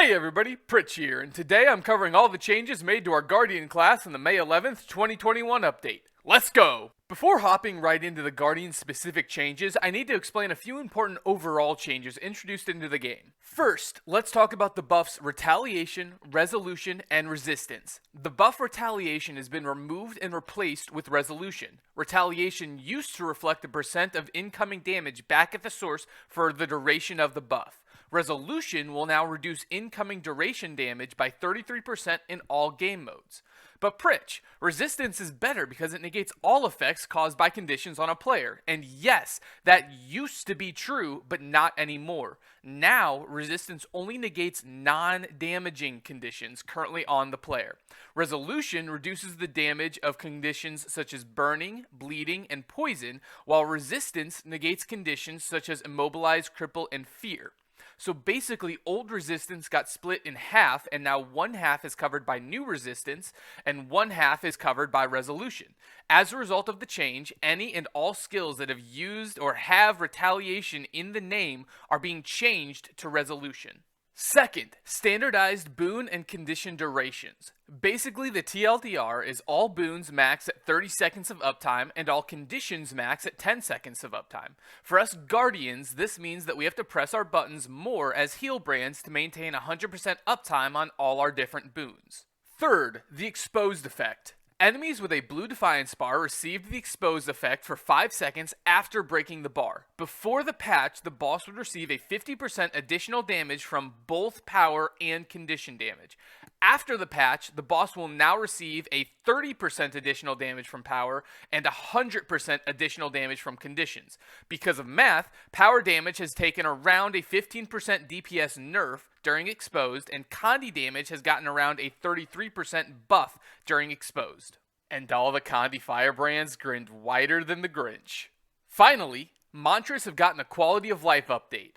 Hey everybody, Pritch here, and today I'm covering all the changes made to our Guardian class in the May 11th, 2021 update. Let's go! Before hopping right into the Guardian specific changes, I need to explain a few important overall changes introduced into the game. First, let's talk about the buffs Retaliation, Resolution, and Resistance. The buff Retaliation has been removed and replaced with Resolution. Retaliation used to reflect the percent of incoming damage back at the source for the duration of the buff. Resolution will now reduce incoming duration damage by 33% in all game modes. But Pritch, Resistance is better because it negates all effects caused by conditions on a player. And yes, that used to be true, but not anymore. Now, Resistance only negates non-damaging conditions currently on the player. Resolution reduces the damage of conditions such as burning, bleeding, and poison, while Resistance negates conditions such as immobilize, cripple, and fear. So basically, old Resistance got split in half, and now one half is covered by new Resistance, and one half is covered by Resolution. As a result of the change, any and all skills that have used or have Retaliation in the name are being changed to Resolution. Second, standardized boon and condition durations. Basically, the TLDR is all boons max at 30 seconds of uptime and all conditions max at 10 seconds of uptime. For us Guardians, this means that we have to press our buttons more as heal brands to maintain 100% uptime on all our different boons. Third, the exposed effect. Enemies with a blue Defiance bar received the exposed effect for 5 seconds after breaking the bar. Before the patch, the boss would receive a 50% additional damage from both power and condition damage. After the patch, the boss will now receive a 30% additional damage from power and 100% additional damage from conditions. Because of math, power damage has taken around a 15% DPS nerf during exposed, and Condi damage has gotten around a 33% buff during exposed. And all the Condi Firebrands grinned wider than the Grinch. Finally, mantras have gotten a quality of life update.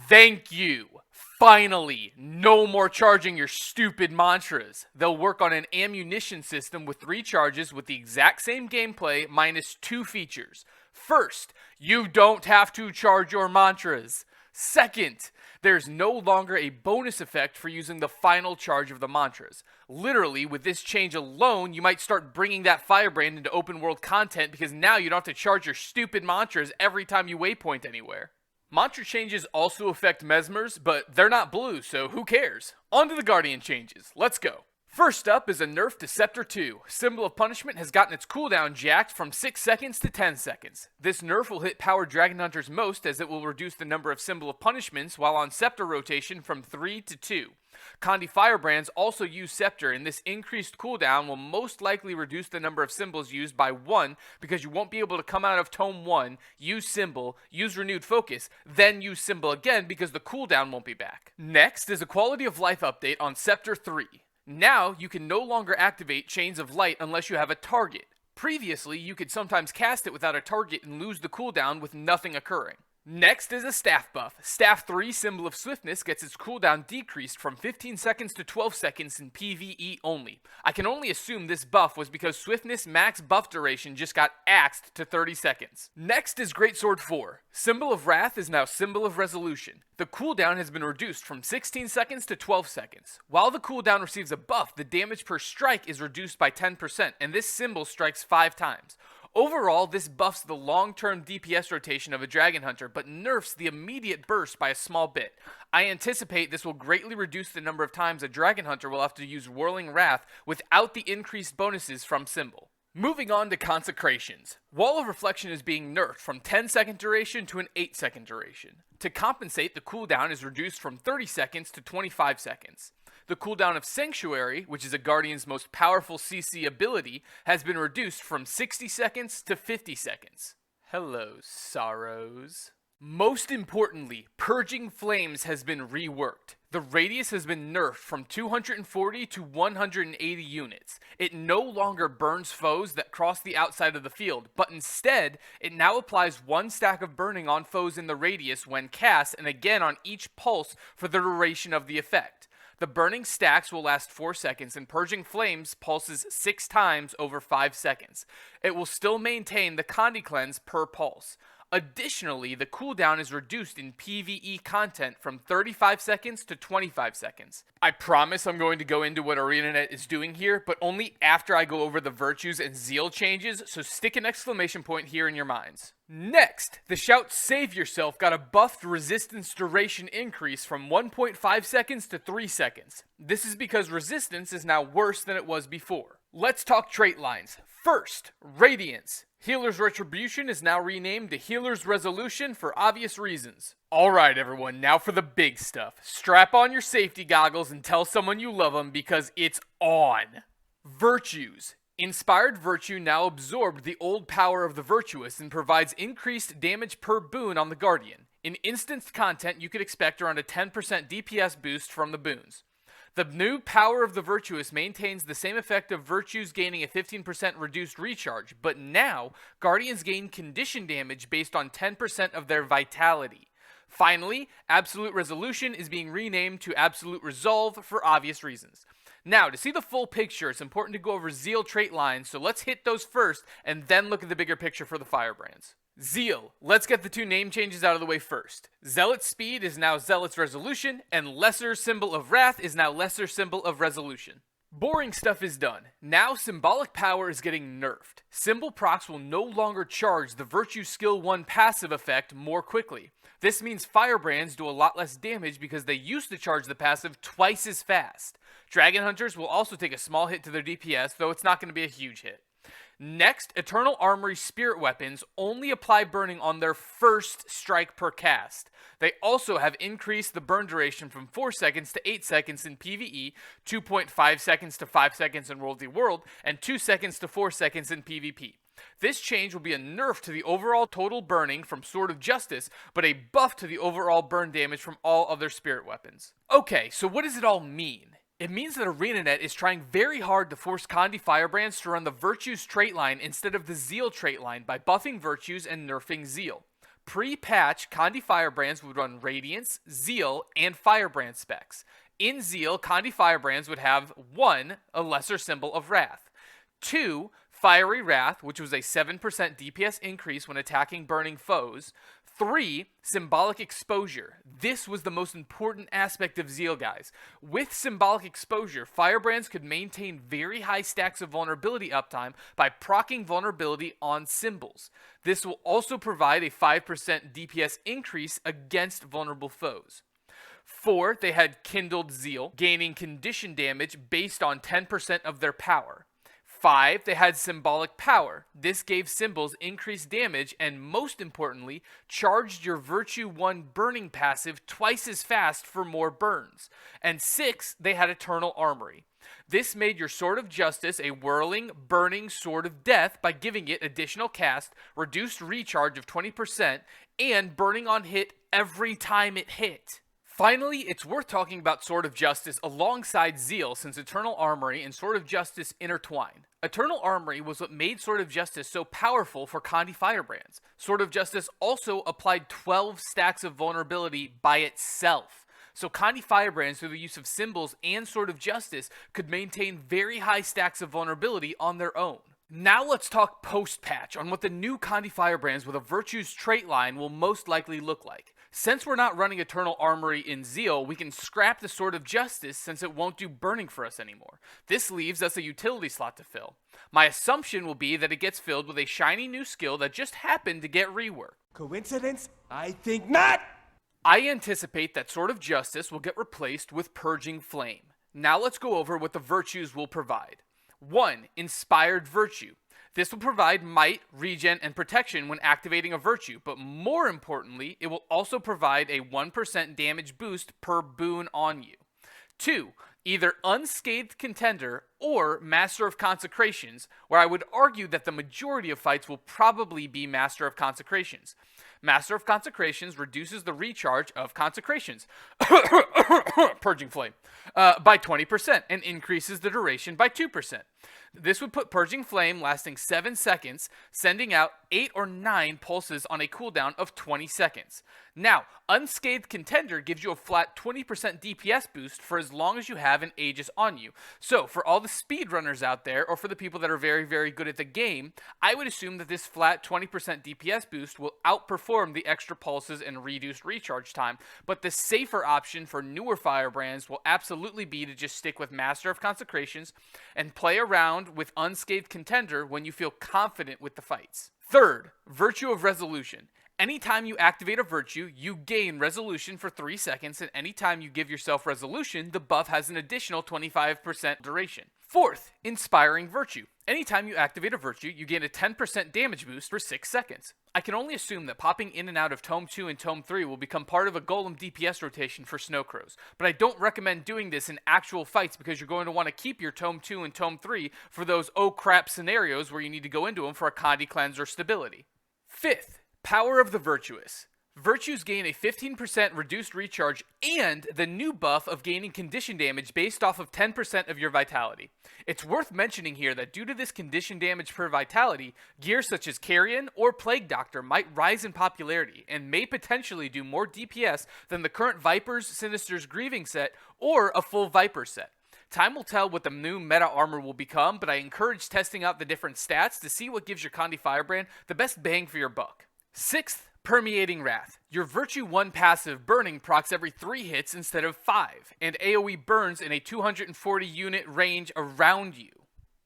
Thank you! Finally! No more charging your stupid mantras. They'll work on an ammunition system with 3 charges with the exact same gameplay minus 2 features. First, you don't have to charge your mantras. Second, there's no longer a bonus effect for using the final charge of the mantras. Literally, with this change alone, you might start bringing that Firebrand into open world content because now you don't have to charge your stupid mantras every time you waypoint anywhere. Mantra changes also affect Mesmers, but they're not blue, so who cares? On to the Guardian changes. Let's go. First up is a nerf to Scepter 2. Symbol of Punishment has gotten its cooldown jacked from 6 seconds to 10 seconds. This nerf will hit powered Dragonhunters most as it will reduce the number of Symbol of Punishments while on Scepter rotation from 3 to 2. Condi Firebrands also use Scepter, and this increased cooldown will most likely reduce the number of symbols used by 1 because you won't be able to come out of Tome 1, use Symbol, use Renewed Focus, then use Symbol again because the cooldown won't be back. Next is a quality of life update on Scepter 3. Now, you can no longer activate Chains of Light unless you have a target. Previously, you could sometimes cast it without a target and lose the cooldown with nothing occurring. Next is a staff buff. Staff 3, Symbol of Swiftness, gets its cooldown decreased from 15 seconds to 12 seconds in PvE only. I can only assume this buff was because Swiftness max buff duration just got axed to 30 seconds. Next is Greatsword 4. Symbol of Wrath is now Symbol of Resolution. The cooldown has been reduced from 16 seconds to 12 seconds. While the cooldown receives a buff, the damage per strike is reduced by 10%, and this symbol strikes 5 times. Overall, this buffs the long-term DPS rotation of a Dragonhunter, but nerfs the immediate burst by a small bit. I anticipate this will greatly reduce the number of times a Dragonhunter will have to use Whirling Wrath without the increased bonuses from Symbol. Moving on to Consecrations. Wall of Reflection is being nerfed from 10-second duration to an 8-second duration. To compensate, the cooldown is reduced from 30 seconds to 25 seconds. The cooldown of Sanctuary, which is a Guardian's most powerful CC ability, has been reduced from 60 seconds to 50 seconds. Hello, sorrows. Most importantly, Purging Flames has been reworked. The radius has been nerfed from 240 to 180 units. It no longer burns foes that cross the outside of the field, but instead, it now applies 1 stack of burning on foes in the radius when cast and again on each pulse for the duration of the effect. The burning stacks will last 4 seconds, and Purging Flames pulses 6 times over 5 seconds. It will still maintain the Condi cleanse per pulse. Additionally, the cooldown is reduced in PvE content from 35 seconds to 25 seconds. I promise I'm going to go into what ArenaNet is doing here, but only after I go over the virtues and Zeal changes, so stick an exclamation point here in your minds. Next, the shout "Save Yourself" got a buffed resistance duration increase from 1.5 seconds to 3 seconds. This is because resistance is now worse than it was before. Let's talk trait lines. First, Radiance. Healer's Retribution is now renamed to Healer's Resolution for obvious reasons. Alright everyone, now for the big stuff. Strap on your safety goggles and tell someone you love them because it's on. Virtues. Inspired Virtue now absorbed the old power of the Virtuous and provides increased damage per boon on the Guardian. In instanced content, you could expect around a 10% DPS boost from the boons. The new power of the Virtuous maintains the same effect of Virtues gaining a 15% reduced recharge, but now, Guardians gain condition damage based on 10% of their vitality. Finally, Absolute Resolution is being renamed to Absolute Resolve for obvious reasons. Now, to see the full picture, it's important to go over Zeal trait lines, so let's hit those first, and then look at the bigger picture for the Firebrands. Zeal. Let's get the two name changes out of the way first. Zealot's Speed is now Zealot's Resolution, and Lesser Symbol of Wrath is now Lesser Symbol of Resolution. Boring stuff is done. Now Symbolic Power is getting nerfed. Symbol procs will no longer charge the Virtue Skill 1 passive effect more quickly. This means Firebrands do a lot less damage because they used to charge the passive twice as fast. Dragonhunters will also take a small hit to their DPS, though it's not going to be a huge hit. Next, Eternal Armory Spirit Weapons only apply burning on their first strike per cast. They also have increased the burn duration from 4 seconds to 8 seconds in PvE, 2.5 seconds to 5 seconds in World v. World, and 2 seconds to 4 seconds in PvP. This change will be a nerf to the overall total burning from Sword of Justice, but a buff to the overall burn damage from all other spirit weapons. Okay, so what does it all mean? It means that ArenaNet is trying very hard to force Kandi Firebrands to run the Virtues trait line instead of the Zeal trait line by buffing Virtues and nerfing Zeal. Pre-patch, Kandi Firebrands would run Radiance, Zeal, and Firebrand specs. In Zeal, Kandi Firebrands would have 1. A Lesser Symbol of Wrath, 2. Fiery Wrath, which was a 7% DPS increase when attacking burning foes, 3. Symbolic Exposure. This was the most important aspect of Zeal, guys. With Symbolic Exposure, Firebrands could maintain very high stacks of vulnerability uptime by proccing vulnerability on symbols. This will also provide a 5% DPS increase against vulnerable foes. 4. They had Kindled Zeal, gaining condition damage based on 10% of their power. 5. They had Symbolic Power. This gave symbols increased damage and, most importantly, charged your Virtue 1 burning passive twice as fast for more burns. And 6. They had Eternal Armory. This made your Sword of Justice a whirling, burning Sword of Death by giving it additional cast, reduced recharge of 20%, and burning on hit every time it hit. Finally, it's worth talking about Sword of Justice alongside Zeal since Eternal Armory and Sword of Justice intertwine. Eternal Armory was what made Sword of Justice so powerful for Kandi Firebrands. Sword of Justice also applied 12 stacks of vulnerability by itself. So Kandi Firebrands, through the use of symbols and Sword of Justice, could maintain very high stacks of vulnerability on their own. Now let's talk post-patch on what the new Kandi Firebrands with a Virtues trait line will most likely look like. Since we're not running Eternal Armory in Zeal, we can scrap the Sword of Justice since it won't do burning for us anymore. This leaves us a utility slot to fill. My assumption will be that it gets filled with a shiny new skill that just happened to get reworked. Coincidence? I think not! I anticipate that Sword of Justice will get replaced with Purging Flame. Now let's go over what the Virtues will provide. 1. Inspired Virtue. This will provide might, regen, and protection when activating a virtue, but more importantly, it will also provide a 1% damage boost per boon on you. 2. Either Unscathed Contender or Master of Consecrations, where I would argue that the majority of fights will probably be Master of Consecrations. Master of Consecrations reduces the recharge of Consecrations, Purging Flame, by 20% and increases the duration by 2%. This would put Purging Flame lasting 7 seconds, sending out 8 or 9 pulses on a cooldown of 20 seconds. Now, Unscathed Contender gives you a flat 20% DPS boost for as long as you have an Aegis on you. So, for all the speedrunners out there, or for the people that are very, very good at the game, I would assume that this flat 20% DPS boost will outperform the extra pulses and reduced recharge time, but the safer option for newer Firebrands will absolutely be to just stick with Master of Consecrations and play around with Unscathed Contender when you feel confident with the fights. Third, Virtue of Resolution. Anytime you activate a virtue, you gain resolution for 3 seconds, and anytime you give yourself resolution, the buff has an additional 25% duration. Fourth, Inspiring Virtue. Anytime you activate a virtue, you gain a 10% damage boost for 6 seconds. I can only assume that popping in and out of Tome 2 and Tome 3 will become part of a Golem DPS rotation for Snowcrows, but I don't recommend doing this in actual fights because you're going to want to keep your Tome 2 and Tome 3 for those oh crap scenarios where you need to go into them for a Condi Cleanse or stability. Fifth, Power of the Virtuous. Virtues gain a 15% reduced recharge and the new buff of gaining condition damage based off of 10% of your vitality. It's worth mentioning here that due to this condition damage per vitality, gear such as Carrion or Plague Doctor might rise in popularity and may potentially do more DPS than the current Viper's Sinister's Grieving set or a full Viper set. Time will tell what the new meta armor will become, but I encourage testing out the different stats to see what gives your Condi Firebrand the best bang for your buck. Sixth, Permeating Wrath. Your Virtue 1 passive burning procs every 3 hits instead of 5, and AoE burns in a 240 unit range around you.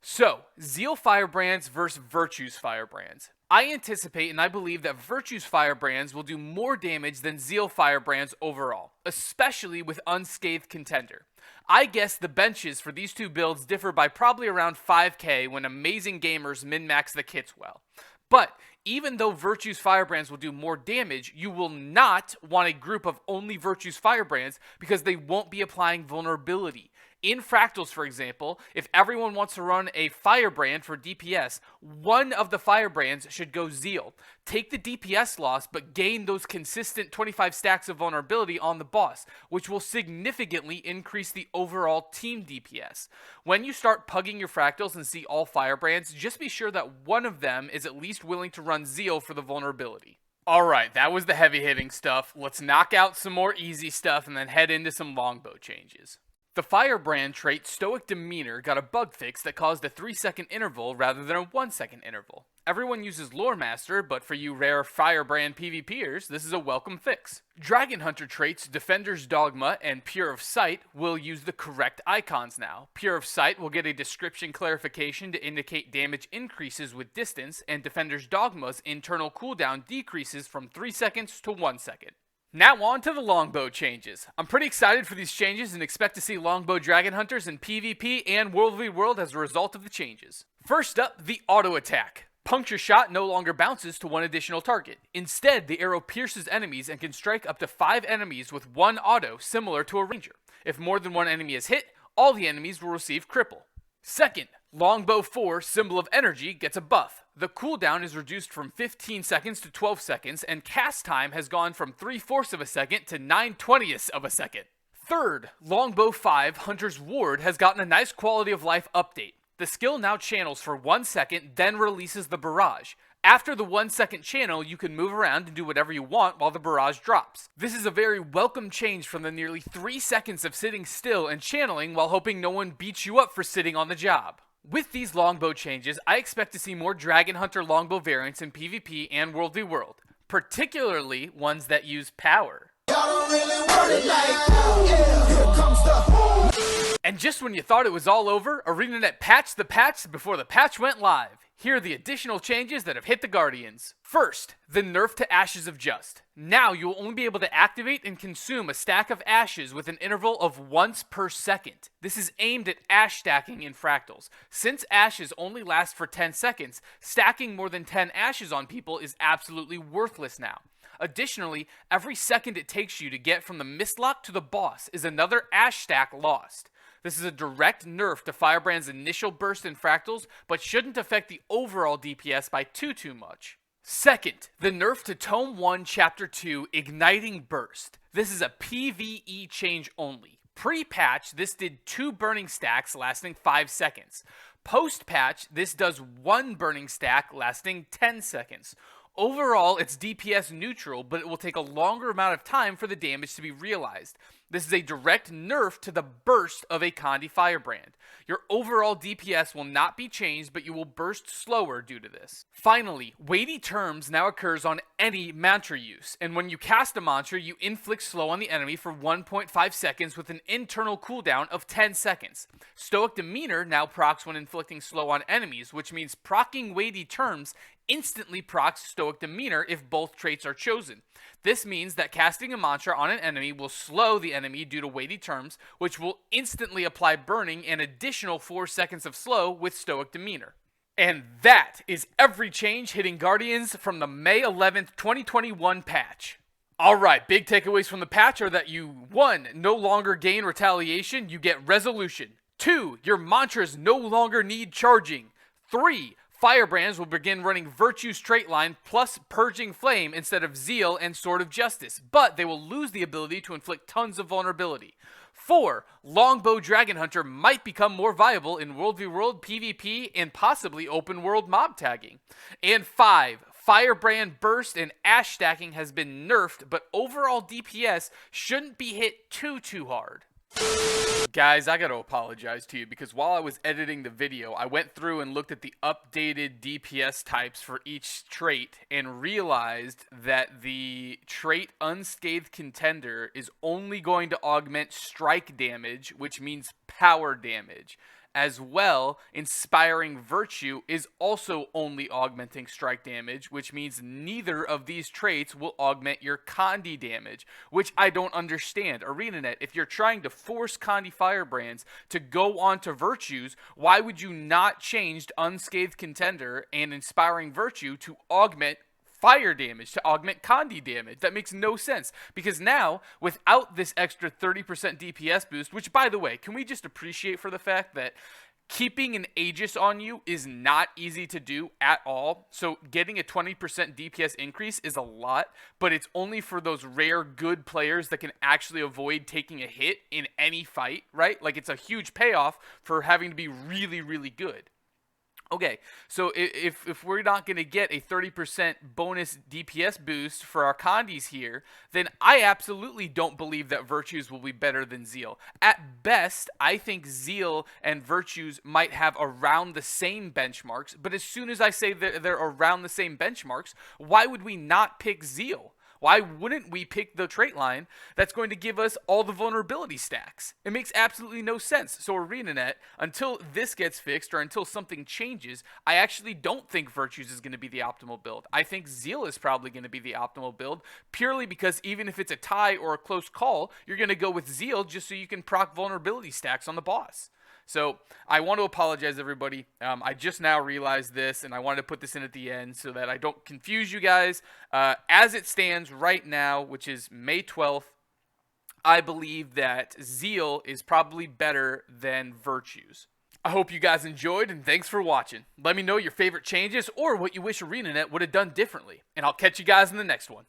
So, Zeal Firebrands versus Virtue's Firebrands. I anticipate and I believe that Virtue's Firebrands will do more damage than Zeal Firebrands overall, especially with Unscathed Contender. I guess the benches for these two builds differ by probably around 5k when amazing gamers min-max the kits well. But even though Virtue's Firebrands will do more damage, you will not want a group of only Virtue's Firebrands because they won't be applying vulnerability. In Fractals, for example, if everyone wants to run a Firebrand for DPS, one of the Firebrands should go Zeal. Take the DPS loss, but gain those consistent 25 stacks of vulnerability on the boss, which will significantly increase the overall team DPS. When you start pugging your Fractals and see all Firebrands, just be sure that one of them is at least willing to run Zeal for the vulnerability. Alright, that was the heavy hitting stuff. Let's knock out some more easy stuff and then head into some Longbow changes. The Firebrand trait Stoic Demeanor got a bug fix that caused a 3-second interval rather than a 1-second interval. Everyone uses Lore Master, but for you rare Firebrand PvPers, this is a welcome fix. Dragonhunter traits Defender's Dogma and Pure of Sight will use the correct icons now. Pure of Sight will get a description clarification to indicate damage increases with distance, and Defender's Dogma's internal cooldown decreases from 3 seconds to 1 second. Now on to the Longbow changes. I'm pretty excited for these changes and expect to see Longbow Dragonhunters in PvP and World v World as a result of the changes. First up, the auto attack. Puncture Shot no longer bounces to one additional target. Instead, the arrow pierces enemies and can strike up to 5 enemies with one auto, similar to a ranger. If more than one enemy is hit, all the enemies will receive cripple. Second, Longbow 4, Symbol of Energy, gets a buff. The cooldown is reduced from 15 seconds to 12 seconds, and cast time has gone from 3/4 of a second to 9/20 of a second. Third, Longbow 5, Hunter's Ward, has gotten a nice quality of life update. The skill now channels for 1 second, then releases the barrage. After the 1 second channel, you can move around and do whatever you want while the barrage drops. This is a very welcome change from the nearly 3 seconds of sitting still and channeling while hoping no one beats you up for sitting on the job. With these Longbow changes, I expect to see more Dragonhunter Longbow variants in PvP and World v World, particularly ones that use power. And just when you thought it was all over, ArenaNet patched the patch before the patch went live. Here are the additional changes that have hit the Guardians. First, the nerf to Ashes of Just. Now you will only be able to activate and consume a stack of ashes with an interval of once per second. This is aimed at ash stacking in Fractals. Since ashes only last for 10 seconds, stacking more than 10 ashes on people is absolutely worthless now. Additionally, every second it takes you to get from the Mistlock to the boss is another ash stack lost. This is a direct nerf to Firebrand's initial burst in Fractals, but shouldn't affect the overall DPS by too much. Second, the nerf to Tome 1, Chapter 2, Igniting Burst. This is a PvE change only. Pre-patch, this did 2 burning stacks lasting 5 seconds. Post-patch, this does 1 burning stack lasting 10 seconds. Overall, it's DPS neutral, but it will take a longer amount of time for the damage to be realized. This is a direct nerf to the burst of a Condi Firebrand. Your overall DPS will not be changed, but you will burst slower due to this. Finally, weighty terms now occurs on any mantra use, and when you cast a mantra, you inflict slow on the enemy for 1.5 seconds with an internal cooldown of 10 seconds. Stoic Demeanor now procs when inflicting slow on enemies, which means proccing weighty terms instantly procs Stoic Demeanor if both traits are chosen. This means that casting a mantra on an enemy will slow the enemy due to weighty terms, which will instantly apply burning an additional 4 seconds of slow with Stoic Demeanor. And that is every change hitting Guardians from the May 11th, 2021 patch. Alright, big takeaways from the patch are that you 1. No longer gain retaliation, you get resolution. 2. Your mantras no longer need charging. 3. Firebrands will begin running Virtue Straight Line plus Purging Flame instead of Zeal and Sword of Justice, but they will lose the ability to inflict tons of vulnerability. 4. Longbow Dragonhunter might become more viable in World v World PvP and possibly open world mob tagging. And 5. Firebrand Burst and Ash stacking has been nerfed, but overall DPS shouldn't be hit too hard. Guys, I gotta apologize to you because while I was editing the video, I went through and looked at the updated DPS types for each trait and realized that the trait Unscathed Contender is only going to augment strike damage, which means power damage. As well, Inspiring Virtue is also only augmenting strike damage, which means neither of these traits will augment your Condi damage, which I don't understand. ArenaNet, if you're trying to force Condi Firebrands to go on to Virtues, why would you not change Unscathed Contender and Inspiring Virtue to augment fire damage, to augment Condi damage? That makes no sense, because now, without this extra 30% DPS boost, which, by the way, can we just appreciate for the fact that keeping an Aegis on you is not easy to do at all, so getting a 20% DPS increase is a lot, but it's only for those rare good players that can actually avoid taking a hit in any fight, right? Like, it's a huge payoff for having to be really good. Okay, so if we're not going to get a 30% bonus DPS boost for our Condis here, then I absolutely don't believe that Virtues will be better than Zeal. At best, I think Zeal and Virtues might have around the same benchmarks, but as soon as I say that they're around the same benchmarks, why would we not pick Zeal? Why wouldn't we pick the trait line that's going to give us all the vulnerability stacks? It makes absolutely no sense. So ArenaNet, until this gets fixed or until something changes, I actually don't think Virtues is going to be the optimal build. I think Zeal is probably going to be the optimal build, purely because even if it's a tie or a close call, you're going to go with Zeal just so you can proc vulnerability stacks on the boss. So I want to apologize, everybody. I just now realized this, and I wanted to put this in at the end so that I don't confuse you guys. As it stands right now, which is May 12th, I believe that Zeal is probably better than Virtues. I hope you guys enjoyed, and thanks for watching. Let me know your favorite changes or what you wish ArenaNet would have done differently, and I'll catch you guys in the next one.